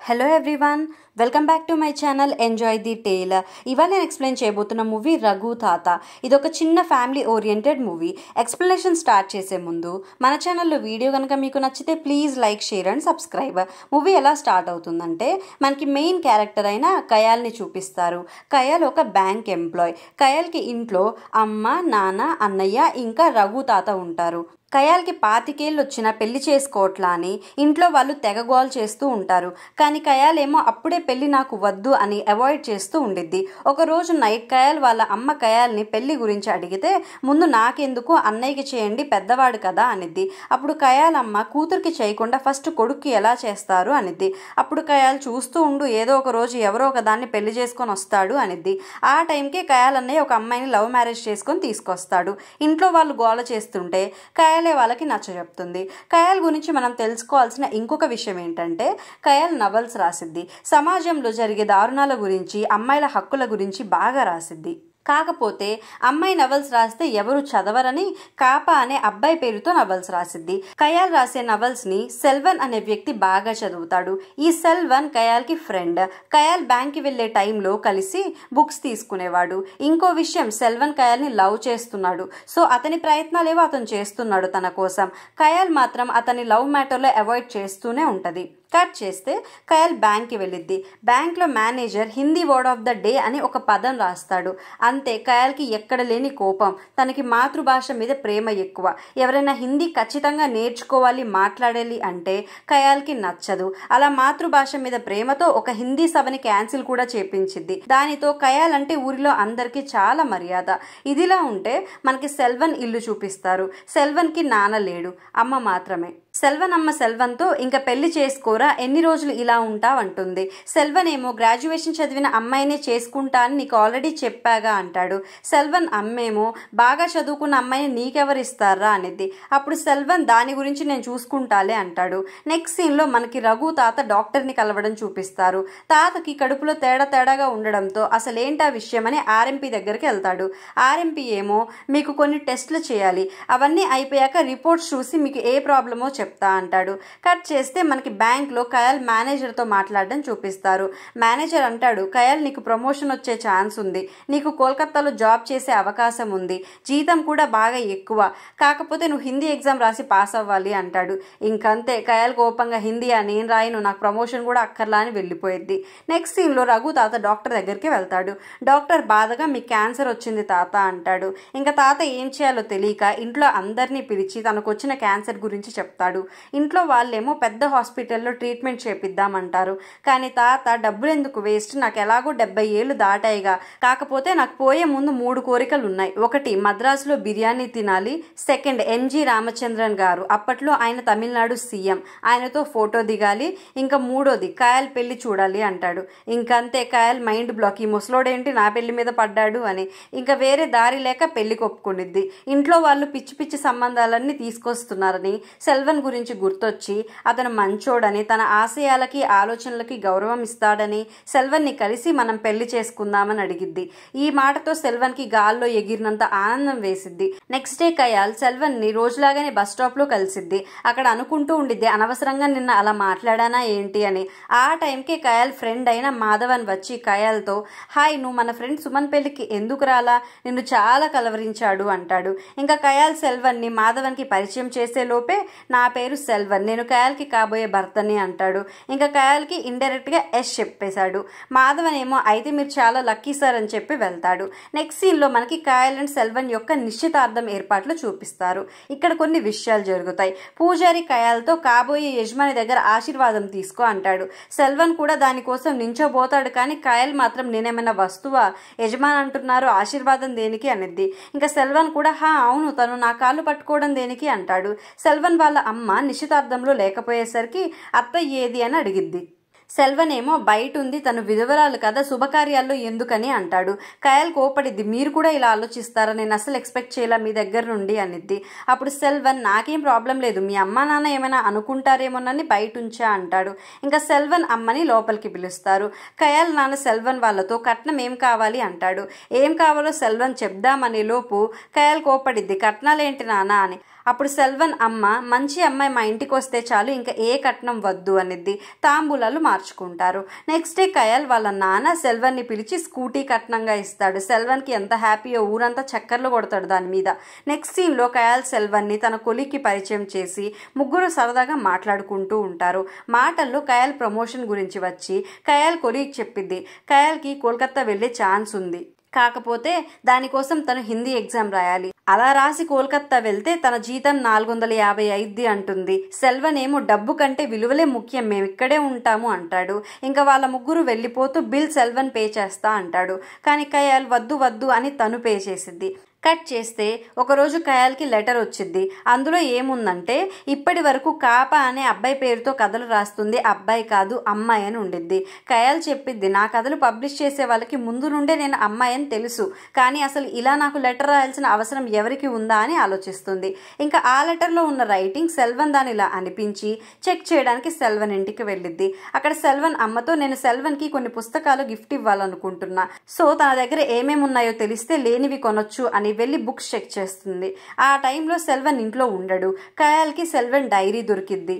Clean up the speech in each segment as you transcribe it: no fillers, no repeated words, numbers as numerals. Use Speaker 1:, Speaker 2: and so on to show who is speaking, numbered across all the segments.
Speaker 1: Hello everyone, welcome back to my channel enjoy the tale. ఇవాళ నేను explain చేయబోతున్న movie Raghu తాత. ఇది ఒక చిన్న family oriented movie. Explanation start చేసే ముందు మన ఛానల్లో వీడియో కనుక మీకు నచ్చితే please like, share and subscribe. Movie ఎలా స్టార్ట్ అవుతుందంటే మనకి మెయిన్ క్యారెక్టర్ అయిన కయాల్ని చూపిస్తారు. కయాల్ ఒక బ్యాంక్ ఎంప్లాయ్. కయాల్కి ఇంట్లో అమ్మ, నాన్న, అన్నయ్య ఇంకా రఘు తాత ఉంటారు. కయాల్కి 25 వచ్చిన పెళ్లి చేసుకోవట్లా అని ఇంట్లో వాళ్ళు తెగగోల్ చేస్తూ ఉంటారు. కానీ కయాల్ ఏమో అప్పుడే పెళ్లి నాకు వద్దు అని అవాయిడ్ చేస్తూ ఉండిద్ది. ఒకరోజు నైట్ కయాల్ వాళ్ళ అమ్మ కయాల్ని పెళ్లి గురించి అడిగితే ముందు నాకెందుకు, అన్నయ్యకి చేయండి, పెద్దవాడు కదా అనిద్ది. అప్పుడు కయాల్ అమ్మ కూతురికి చేయకుండా ఫస్ట్ కొడుక్కి ఎలా చేస్తారు అనిద్ది. అప్పుడు కయాల్ చూస్తూ ఉండు, ఏదో ఒక రోజు ఎవరో ఒక దాన్ని పెళ్లి చేసుకొని వస్తాడు అనిద్ది. ఆ టైంకే కయాల్ అన్నయ్య ఒక అమ్మాయిని లవ్ మ్యారేజ్ చేసుకొని తీసుకొస్తాడు. ఇంట్లో వాళ్ళు గోల చేస్తుంటే కయాల్ వాళ్ళకి నచ్చ చెప్తుంది. కయాల్ గురించి మనం తెలుసుకోవాల్సిన ఇంకొక విషయం ఏంటంటే కయాల్ నవల్స్ రాసిద్ది. సమాజంలో జరిగే దారుణాల గురించి, అమ్మాయిల హక్కుల గురించి బాగా రాసిద్ది. కాకపోతే అమ్మాయి నవల్స్ రాస్తే ఎవరు చదవరని కాపా అనే అబ్బాయి పేరుతో నవల్స్ రాసిద్ది. కయాల్ రాసే నవల్స్ ని సెల్వన్ అనే వ్యక్తి బాగా చదువుతాడు. ఈ సెల్వన్ కయాల్ కి ఫ్రెండ్. కయాల్ బ్యాంక్ కి వెళ్లే టైంలో కలిసి బుక్స్ తీసుకునేవాడు. ఇంకో విషయం, సెల్వన్ కయాల్ ని లవ్ చేస్తున్నాడు. సో అతని ప్రయత్నాలేవో అతను చేస్తున్నాడు తన కోసం. కయాల్ మాత్రం అతని లవ్ మ్యాటర్ లో అవాయిడ్ చేస్తూనే ఉంటది. కట్ చేస్తే కయాల్ బ్యాంక్కి వెళ్ళిద్ది. బ్యాంక్లో manager Hindi word of the day అని ఒక పదం రాస్తాడు. అంతే, కయాల్కి ఎక్కడ లేని కోపం. తనకి మాతృభాష మీద ప్రేమ ఎక్కువ. ఎవరైనా హిందీ ఖచ్చితంగా నేర్చుకోవాలి, మాట్లాడాలి అంటే కయాల్కి నచ్చదు. అలా మాతృభాష మీద ప్రేమతో ఒక హిందీ సభని క్యాన్సిల్ కూడా చేపించింది. దానితో కయాల్ అంటే ఊరిలో అందరికీ చాలా మర్యాద. ఇదిలా ఉంటే మనకి సెల్వన్ ఇల్లు చూపిస్తారు. సెల్వన్కి నాన్న లేడు, అమ్మ మాత్రమే. సెల్వన్ అమ్మ సెల్వన్తో ఇంకా పెళ్లి చేసుకోరా, ఎన్ని రోజులు ఇలా ఉంటావంటుంది. సెల్వన్ ఏమో గ్రాడ్యుయేషన్ చదివిన అమ్మాయినే చేసుకుంటా అని నీకు ఆల్రెడీ చెప్పాగా అంటాడు. సెల్వన్ అమ్మేమో బాగా చదువుకున్న అమ్మాయిని నీకెవరిస్తారా అనిద్ది. అప్పుడు సెల్వన్ దాని గురించి నేను చూసుకుంటాలే అంటాడు. నెక్స్ట్ సీన్లో మనకి రఘు తాత డాక్టర్ని కలవడం చూపిస్తారు. తాతకి కడుపులో తేడాగా ఉండడంతో అసలేంటా విషయం అని ఆర్ఎంపీ దగ్గరికి వెళ్తాడు. ఆర్ఎంపీ ఏమో మీకు కొన్ని టెస్టులు చేయాలి, అవన్నీ అయిపోయాక రిపోర్ట్స్ చూసి మీకు ఏ ప్రాబ్లమో చెప్తా అంటాడు. కట్ చేస్తే మనకి బ్యాంక్ లో కయాల్ మేనేజర్ తో మాట్లాడడం చూపిస్తారు. మేనేజర్ అంటాడు, కయాల్ నీకు ప్రమోషన్ వచ్చే ఛాన్స్ ఉంది, నీకు కోల్కతాలో జాబ్ చేసే అవకాశం ఉంది, జీతం కూడా బాగా ఎక్కువ, కాకపోతే నువ్వు హిందీ ఎగ్జామ్ రాసి పాస్ అవ్వాలి అంటాడు. ఇంకంతే, కయాల్ కోపంగా హిందీయా, నేను రాయను, నాకు ప్రమోషన్ కూడా అక్కర్లా అని వెళ్ళిపోయింది. నెక్స్ట్ సీన్ లో రఘు తాత డాక్టర్ దగ్గరికి వెళ్తాడు. డాక్టర్ బాధగా మీకు క్యాన్సర్ వచ్చింది తాత అంటాడు. ఇంకా తాత ఏం చేయాలో తెలియక ఇంట్లో అందరినీ పిలిచి తనకు వచ్చిన క్యాన్సర్ గురించి చెప్తాడు. ఇంట్లో వాళ్ళేమో పెద్ద హాస్పిటల్లో ట్రీట్మెంట్ చేపిద్దామంటారు. కానీ తాత డబ్బులు ఎందుకు వేస్ట్, నాకు ఎలాగో 70 ఏళ్ళు దాటాయిగా, కాకపోతే నాకు పోయే ముందు 3 కోరికలు ఉన్నాయి. ఒకటి, మద్రాసులో బిర్యానీ తినాలి. సెకండ్, ఎన్జి రామచంద్రన్ గారు, అప్పట్లో ఆయన తమిళనాడు సీఎం, ఆయనతో ఫోటో దిగాలి. ఇంకా మూడోది, కయాల్ పెళ్లి చూడాలి అంటాడు. ఇంకంతే, కయాల్ మైండ్ బ్లాక్, ఈ ముసలోడేంటి నా పెళ్లి మీద పడ్డాడు అని. ఇంకా వేరే దారి లేక పెళ్లి కొప్పుకునిద్ది. ఇంట్లో వాళ్ళు పిచ్చి పిచ్చి సంబంధాలన్నీ తీసుకొస్తున్నారని సెల్వన్ గురించి గుర్తొచ్చి అతను మంచోడని, తన ఆశయాలకి ఆలోచనలకి గౌరవం ఇస్తాడని సెల్వన్ ని కలిసి మనం పెళ్లి చేసుకుందామని అడిగిద్ది. ఈ మాటతో సెల్వన్ కి గాల్లో ఎగిరినంత ఆనందం వేసిద్ది. నెక్స్ట్ డే కయాల్ సెల్వన్ ని రోజులాగానే బస్ స్టాప్ లో కలిసిద్ది. అక్కడ అనుకుంటూ ఉండిద్ది, అనవసరంగా నిన్న అలా మాట్లాడానా ఏంటి అని. ఆ టైంకే కయాల్ ఫ్రెండ్ అయిన మాధవన్ వచ్చి కయాల్తో, హాయ్, నువ్వు మన ఫ్రెండ్ సుమన్ పెళ్లికి ఎందుకు రాలా, నిన్ను చాలా కలవరించాడు అంటాడు. ఇంకా కయాల్ సెల్వన్ ని మాధవన్ కి పరిచయం చేసే లోపే, నా పేరు సెల్వన్, నేను కయాల్కి కాబోయే భర్తని అంటాడు. ఇంకా కయాల్కి ఇండైరెక్ట్ గా ఎస్ చెప్పేశాడు. మాధవన్ ఏమో అయితే మీరు చాలా లక్కీ సార్ అని చెప్పి వెళ్తాడు. నెక్స్ట్ సీన్ లో మనకి కయాల్ అండ్ సెల్వన్ యొక్క నిశ్చితార్థం ఏర్పాట్లు చూపిస్తారు. ఇక్కడ కొన్ని విషయాలు జరుగుతాయి. పూజారి కయాల్తో కాబోయే యజమాని దగ్గర ఆశీర్వాదం తీసుకో అంటాడు. సెల్వన్ కూడా దానికోసం నించోబోతాడు. కానీ కయాల్ మాత్రం నేనేమైనా వస్తువా, యజమాని అంటున్నారు, ఆశీర్వాదం దేనికి అనిద్ది. ఇంకా సెల్వన్ కూడా అవును, తను నా కాళ్ళు పట్టుకోవడం దేనికి అంటాడు. సెల్వన్ వాళ్ళ అమ్మ నిశ్చితార్థంలో లేకపోయేసరికి అత్త ఏది అని అడిగిద్ది. సెల్వన్ ఏమో బయట ఉంది, తను విధవరాలు కదా, శుభకార్యాల్లో ఎందుకని అంటాడు. కయాల్ కోపడిద్ది, మీరు కూడా ఇలా ఆలోచిస్తారా, నేను అసలు ఎక్స్పెక్ట్ చేయాల మీ దగ్గర నుండి అనిద్ది. అప్పుడు సెల్వన్, నాకేం ప్రాబ్లం లేదు, మీ అమ్మ నాన్న ఏమైనా అనుకుంటారేమోనని బయట ఉంచా అంటాడు. ఇంకా సెల్వన్ అమ్మని లోపలికి పిలుస్తారు. కయాల్ నాన్న సెల్వన్ వాళ్ళతో కట్నం ఏం కావాలి అంటాడు. ఏం కావాలో సెల్వన్ చెప్దామనే లోపు కయాల్ కోపడిద్ది, కట్నాలేంటి నాన్న అని. అప్పుడు సెల్వన్ అమ్మ మంచి అమ్మాయి మా ఇంటికి వస్తే చాలు, ఇంకా ఏ కట్నం వద్దు అనిద్ది. తాంబూలాలు మార్చుకుంటారు. నెక్స్ట్ డే కయాల్ వాళ్ళ నాన్న సెల్వన్ని పిలిచి స్కూటీ కట్నంగా ఇస్తాడు. సెల్వన్కి ఎంత హ్యాపీయో, ఊరంతా చక్కర్లు కొడతాడు దాని మీద. నెక్స్ట్ సీన్లో కయాల్ సెల్వన్ని తన కొలీగ్కి పరిచయం చేసి ముగ్గురు సరదాగా మాట్లాడుకుంటూ ఉంటారు. మాటల్లో కయాల్ ప్రమోషన్ గురించి వచ్చి కయాల్ కొలీగ్ చెప్పిద్ది కయాల్కి కోల్కతా వెళ్ళే ఛాన్స్ ఉంది, కాకపోతే దానికోసం తను హిందీ ఎగ్జామ్ రాయాలి. అలా రాసి కోల్కతా వెళ్తే తన జీతం 450 అయిద్ది అంటుంది. సెల్వన్ ఏమో డబ్బు కంటే విలువలే ముఖ్యం, మేము ఇక్కడే ఉంటాము అంటాడు. ఇంకా వాళ్ళ ముగ్గురు వెళ్ళిపోతూ బిల్ సెల్వన్ పే చేస్తా అంటాడు. కానీ కయాల్ వద్దు వద్దు అని తను పే చేసిద్ది. కట్ చేస్తే ఒకరోజు కయాల్కి లెటర్ వచ్చింది. అందులో ఏముందంటే ఇప్పటి వరకు కాపా అనే అబ్బాయి పేరుతో కథలు రాస్తుంది, అబ్బాయి కాదు అమ్మాయి అని ఉండిద్ది. కయాల్ చెప్పిద్ది నా కథలు పబ్లిష్ చేసే వాళ్ళకి ముందు నుండే నేను అమ్మాయి అని తెలుసు, కానీ అసలు ఇలా నాకు లెటర్ రాయాల్సిన అవసరం ఎవరికి ఉందా అని ఆలోచిస్తుంది. ఇంకా ఆ లెటర్లో ఉన్న రైటింగ్ సెల్వన్ దానిలా అనిపించి చెక్ చేయడానికి సెల్వన్ ఇంటికి వెళ్ళిద్ది. అక్కడ సెల్వన్ అమ్మతో నేను సెల్వన్కి కొన్ని పుస్తకాలు గిఫ్ట్ ఇవ్వాలనుకుంటున్నా, సో తన దగ్గర ఏమేమి ఉన్నాయో తెలిస్తే లేనివి కొనొచ్చు అని వెళ్ళి బుక్స్ చెక్ చేస్తుంది. ఆ టైంలో సెల్వన్ ఇంట్లో ఉండడు. కయాల్కి సెల్వన్ డైరీ దొరికిద్ది.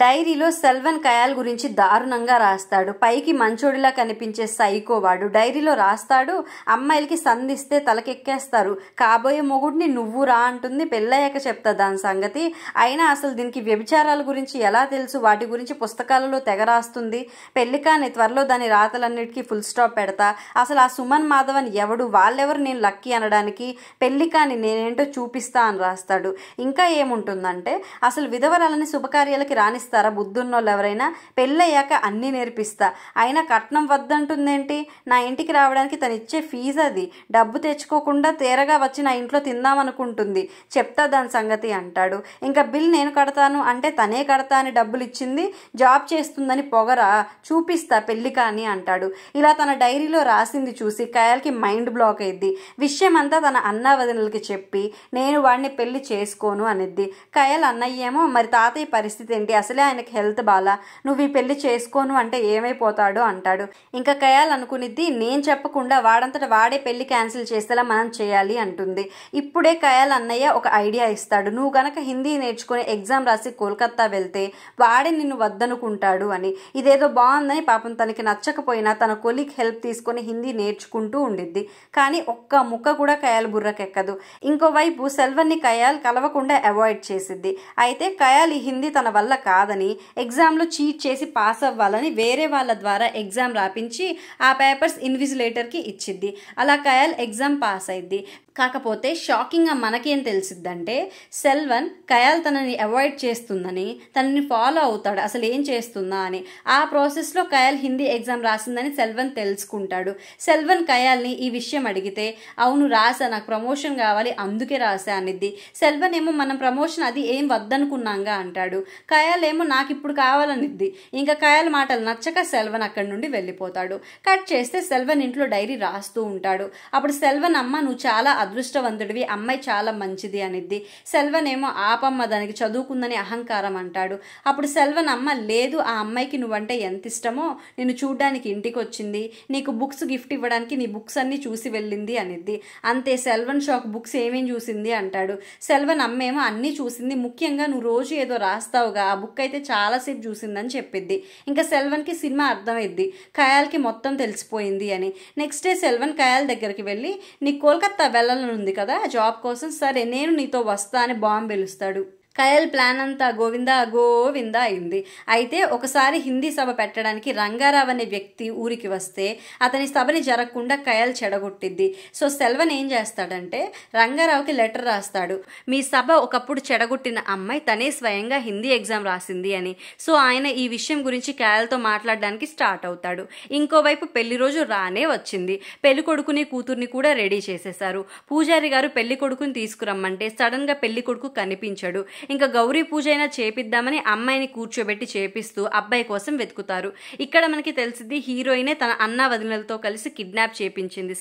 Speaker 1: డైరీలో సెల్వన్ కయాల్ గురించి దారుణంగా రాస్తాడు. పైకి మంచోడిలా కనిపించే సైకోవాడు. డైరీలో రాస్తాడు అమ్మాయిలకి సంధిస్తే తలకెక్కేస్తారు, కాబోయే మొగుడిని నువ్వు రా అంటుంది, పెళ్ళయ్యాక చెప్తా దాని సంగతి, అయినా అసలు దీనికి వ్యభిచారాల గురించి ఎలా తెలుసు, వాటి గురించి పుస్తకాలలో తెగ రాస్తుంది, పెళ్లి కాని త్వరలో దాని రాతలన్నిటికీ ఫుల్ స్టాప్ పెడతా, అసలు ఆ సుమన్ మాధవన్ ఎవడు, వాళ్ళెవరు నేను లక్కీ అనడానికి, పెళ్లి కాని నేనేంటో చూపిస్తా అని రాస్తాడు. ఇంకా ఏముంటుందంటే అసలు విధవరాలని శుభకార్యాలకి రాని ఇస్తారా బుద్ధున్నోళ్ళు ఎవరైనా, పెళ్ళయ్యాక అన్నీ నేర్పిస్తా, అయినా కట్నం వద్దంటుందేంటి, నా ఇంటికి రావడానికి తను ఇచ్చే ఫీజు అది, డబ్బు తెచ్చుకోకుండా తేరగా వచ్చి నా ఇంట్లో తిందామనుకుంటుంది, చెప్తా దాని సంగతి అంటాడు. ఇంకా బిల్ నేను కడతాను అంటే తనే కడతా అని డబ్బులు ఇచ్చింది, జాబ్ చేస్తుందని పొగరా, చూపిస్తా పెళ్లి కానీ అంటాడు. ఇలా తన డైరీలో రాసింది చూసి కయాల్కి మైండ్ బ్లాక్ అయ్యిద్ది. విషయం అంతా తన అన్నా వదినలకి చెప్పి నేను వాడిని పెళ్లి చేసుకోను అనిద్ది. కయాల్ అన్నయ్యేమో మరి తాతయ్య పరిస్థితి ఏంటి, అసలే ఆయనకి హెల్త్ బాలా, నువ్వు ఈ పెళ్లి చేసుకోను అంటే ఏమైపోతాడో అంటాడు. ఇంకా కయాల్ అనుకునిద్ది నేను చెప్పకుండా వాడంతట వాడే పెళ్లి క్యాన్సిల్ చేసేలా మనం చేయాలి అంటుంది. ఇప్పుడే కయాల్ అన్నయ్య ఒక ఐడియా ఇస్తాడు, నువ్వు గనక హిందీ నేర్చుకుని ఎగ్జామ్ రాసి కోల్కతా వెళ్తే వాడే నిన్ను వద్దనుకుంటాడు అని. ఇదేదో బాగుందని పాపం తనకి నచ్చకపోయినా తన కొలీగ్ హెల్ప్ తీసుకుని హిందీ నేర్చుకుంటూ ఉండిద్ది. కానీ ఒక్క ముక్క కూడా కయాల్ బుర్రకెక్కదు. ఇంకోవైపు సెల్వన్ని కయాల్ కలవకుండా అవాయిడ్ చేసిద్ది. అయితే కయాల్ ఈ హిందీ తన వల్ల కాదని ఎగ్జామ్లో చీట్ చేసి పాస్ అవ్వాలని వేరే వాళ్ళ ద్వారా ఎగ్జామ్ రాపించి ఆ పేపర్స్ ఇన్విజిలేటర్కి ఇచ్చిద్ది. అలా కయాల్ ఎగ్జామ్ పాస్ అయింది. కాకపోతే షాకింగ్గా మనకేం తెలిసిద్దంటే సెల్వన్ కయాల్ తనని అవాయిడ్ చేస్తుందని తనని ఫాలో అవుతాడు, అసలు ఏం చేస్తుందా అని. ఆ ప్రాసెస్లో కయాల్ హిందీ ఎగ్జామ్ రాసిందని సెల్వన్ తెలుసుకుంటాడు. సెల్వన్ కయాల్ని ఈ విషయం అడిగితే అవును రాసా, నాకు ప్రమోషన్ కావాలి అందుకే రాసా అనిద్ది. సెల్వన్ ఏమో మనం ప్రమోషన్ అది ఏం వద్దనుకున్నాంగా అంటాడు. కయాల్ ఏమో నాకు ఇప్పుడు కావాలనిద్ది. ఇంకా కయాల్ మాటలు నచ్చక సెల్వన్ అక్కడి నుండి వెళ్ళిపోతాడు. కట్ చేస్తే సెల్వన్ ఇంట్లో డైరీ రాస్తూ ఉంటాడు. అప్పుడు సెల్వన్ అమ్మ నువ్వు చాలా అదృష్టవంతుడివి, అమ్మాయి చాలా మంచిది అనిద్ది. సెల్వన్ ఏమో ఆపమ్మ దానికి చదువుకుందని అహంకారం అంటాడు. అప్పుడు సెల్వన్ అమ్మ లేదు ఆ అమ్మాయికి నువ్వంటే ఎంత ఇష్టమో నిన్ను చూడ్డానికి ఇంటికి వచ్చింది, నీకు బుక్స్ గిఫ్ట్ ఇవ్వడానికి నీ బుక్స్ అన్ని చూసి వెళ్ళింది అనిద్ది. అంతే సెల్వన్ షాక్, బుక్స్ ఏమేం చూసింది అంటాడు. సెల్వన్ అమ్మేమో అన్నీ చూసింది, ముఖ్యంగా నువ్వు రోజు ఏదో రాస్తావుగా ఆ బుక్ అయితే చాలాసేపు చూసిందని చెప్పిద్ది. ఇంకా సెల్వన్కి సినిమా అర్థమైద్ది కయాల్కి మొత్తం తెలిసిపోయింది అని. నెక్స్ట్ డే సెల్వన్ కయాల్ దగ్గరికి వెళ్ళి నీకు కోల్కతా వెళ్ళాలనుంది కదా జాబ్ కోసం, సరే నేను నీతో వస్తా అని బాంబు వెలుస్తాడు. కయాల్ ప్లాన్ అంతా గోవిందా గోవిందా అయింది. అయితే ఒకసారి హిందీ సభ పెట్టడానికి రంగారావు అనే వ్యక్తి ఊరికి వస్తే అతని సభని జరగకుండా కయాల్ చెడగొట్టిద్ది. సో సెల్వన్ ఏం చేస్తాడంటే రంగారావుకి లెటర్ రాస్తాడు, మీ సభ ఒకప్పుడు చెడగొట్టిన అమ్మాయి తనే స్వయంగా హిందీ ఎగ్జామ్ రాసింది అని. సో ఆయన ఈ విషయం గురించి కయాల్తో మాట్లాడడానికి స్టార్ట్ అవుతాడు. ఇంకోవైపు పెళ్లి రోజు రానే వచ్చింది. పెళ్లి కొడుకుని కూతుర్ని కూడా రెడీ చేసేశారు. పూజారి గారు పెళ్లి కొడుకుని తీసుకురమ్మంటే సడన్ గా పెళ్లి కొడుకు కనిపించడు. ఇంకా గౌరీ పూజ అయినా చేపిద్దామని అమ్మాయిని కూర్చోబెట్టి చేపిస్తూ అబ్బాయి కోసం వెతుకుతారు. ఇక్కడ మనకి తెలిసింది హీరోయినే తన అన్న వదినలతో కలిసి కిడ్నాప్ చేపించింది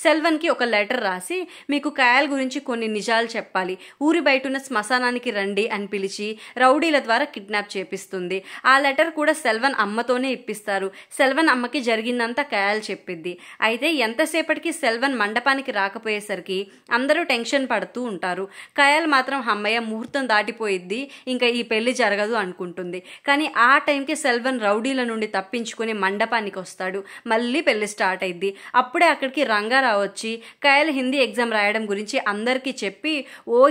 Speaker 1: సెల్వన్కి ఒక లెటర్ రాసి మీకు కయాల్ గురించి కొన్ని నిజాలు చెప్పాలి, ఊరి బయటున్న శ్మశానానికి రండి అని పిలిచి రౌడీల ద్వారా కిడ్నాప్ చేపిస్తుంది. ఆ లెటర్ కూడా సెల్వన్ అమ్మతోనే ఇప్పిస్తారు. సెల్వన్ అమ్మకి జరిగిందంతా కయాల్ చెప్పిద్ది. అయితే ఎంతసేపటికి సెల్వన్ మండపానికి రాకపోయేసరికి అందరూ టెన్షన్ పడుతూ ఉంటారు. కయాల్ మాత్రం అమ్మయ్య ముహూర్తం దాటిపోయిద్ది, ఇంకా ఈ పెళ్లి జరగదు అనుకుంటుంది. కానీ ఆ టైంకి సెల్వన్ రౌడీల నుండి తప్పించుకుని మండపానికి వస్తాడు. మళ్ళీ పెళ్లి స్టార్ట్ అయింది. అప్పుడే అక్కడికి రంగారావు వచ్చి కయాల్ హిందీ ఎగ్జామ్ రాయడం గురించి అందరికీ చెప్పి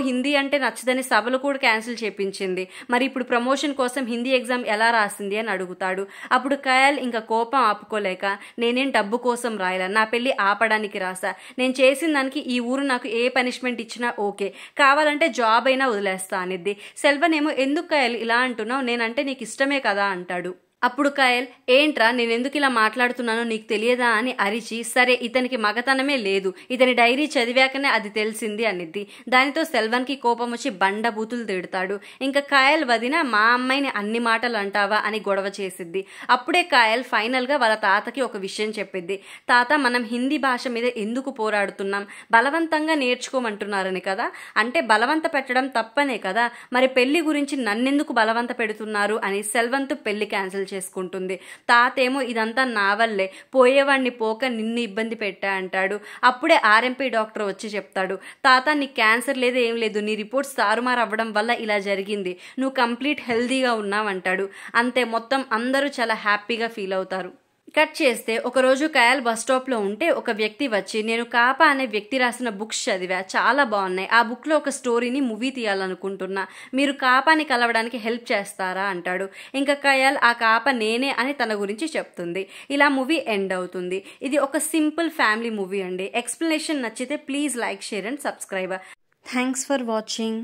Speaker 1: హిందీ అంటే నచ్చదని సభలు కూడా క్యాన్సిల్ చేపించింది. మరి ఇప్పుడు ప్రమోషన్ కోసం హిందీ ఎగ్జామ్ ఎలా రాసింది అని అడుగుతాడు. అప్పుడు కయాల్ ఇంకా కోపం ఆపుకోలేక నేనేం డబ్బు కోసం రాయలా, నా పెళ్లి ఆపడానికి రాసా, నేను చేసిన దానికి ఈ ఊరు నాకు ఏ పనిష్మెంట్ ఇచ్చినా ఓకే, కావాలంటే జాబ్ అయినా వదిలేస్తా అనిద్ది. సెల్వన్ ఏమో ఎందుకు కయాల్ ఇలా అంటున్నావు, నేనంటే నీకు ఇష్టమే కదా అంటాడు. అప్పుడు కయాల్ ఏంట్రా నేనెందుకు ఇలా మాట్లాడుతున్నానో నీకు తెలియదా అని అరిచి సరే ఇతనికి మగతనమే లేదు, ఇతని డైరీ చదివాకనే అది తెలిసింది అనిద్ది. దానితో సెల్వన్కి కోపం వచ్చి బండబూతులు తిడతాడు. ఇంకా కయాల్ వదిన మా అమ్మాయిని అన్ని మాటలు అంటావా అని గొడవ చేసిద్ది. అప్పుడే కయాల్ ఫైనల్గా వాళ్ళ తాతకి ఒక విషయం చెప్పిద్ది. తాత మనం హిందీ భాష మీద ఎందుకు పోరాడుతున్నాం, బలవంతంగా నేర్చుకోమంటున్నారని కదా, అంటే బలవంత పెట్టడం తప్పనే కదా, మరి పెళ్లి గురించి నన్నెందుకు బలవంత పెడుతున్నారు అని సెల్వన్తో పెళ్లి క్యాన్సిల్ చేసుకుంటుంది. తాతేమో ఇదంతా నా వల్లే, పోయేవాడిని పోక నిన్ను ఇబ్బంది పెట్టా అంటాడు. అప్పుడే ఆర్ఎంపీ డాక్టర్ వచ్చి చెప్తాడు, తాత నీకు క్యాన్సర్ లేదు ఏం లేదు, నీ రిపోర్ట్స్ తారుమారు అవ్వడం వల్ల ఇలా జరిగింది, నువ్వు కంప్లీట్ హెల్దీగా ఉన్నావంటాడు. అంతే, మొత్తం అందరూ చాలా హ్యాపీగా ఫీల్ అవుతారు. కట్ చేస్తే ఒకరోజు కయాల్ బస్ స్టాప్లో ఉంటే ఒక వ్యక్తి వచ్చి నేను కాపా అనే వ్యక్తి రాసిన బుక్స్ చదివా, చాలా బాగున్నాయి, ఆ బుక్లో ఒక స్టోరీని మూవీ తీయాలనుకుంటున్నా, మీరు కాపాని కలవడానికి హెల్ప్ చేస్తారా అంటాడు. ఇంకా కయాల్ ఆ కాప నేనే అని తన గురించి చెప్తుంది. ఇలా మూవీ ఎండ్ అవుతుంది. ఇది ఒక సింపుల్ ఫ్యామిలీ మూవీ అండి. ఎక్స్ప్లెనేషన్ నచ్చితే please like, share and subscribe. Thanks for watching.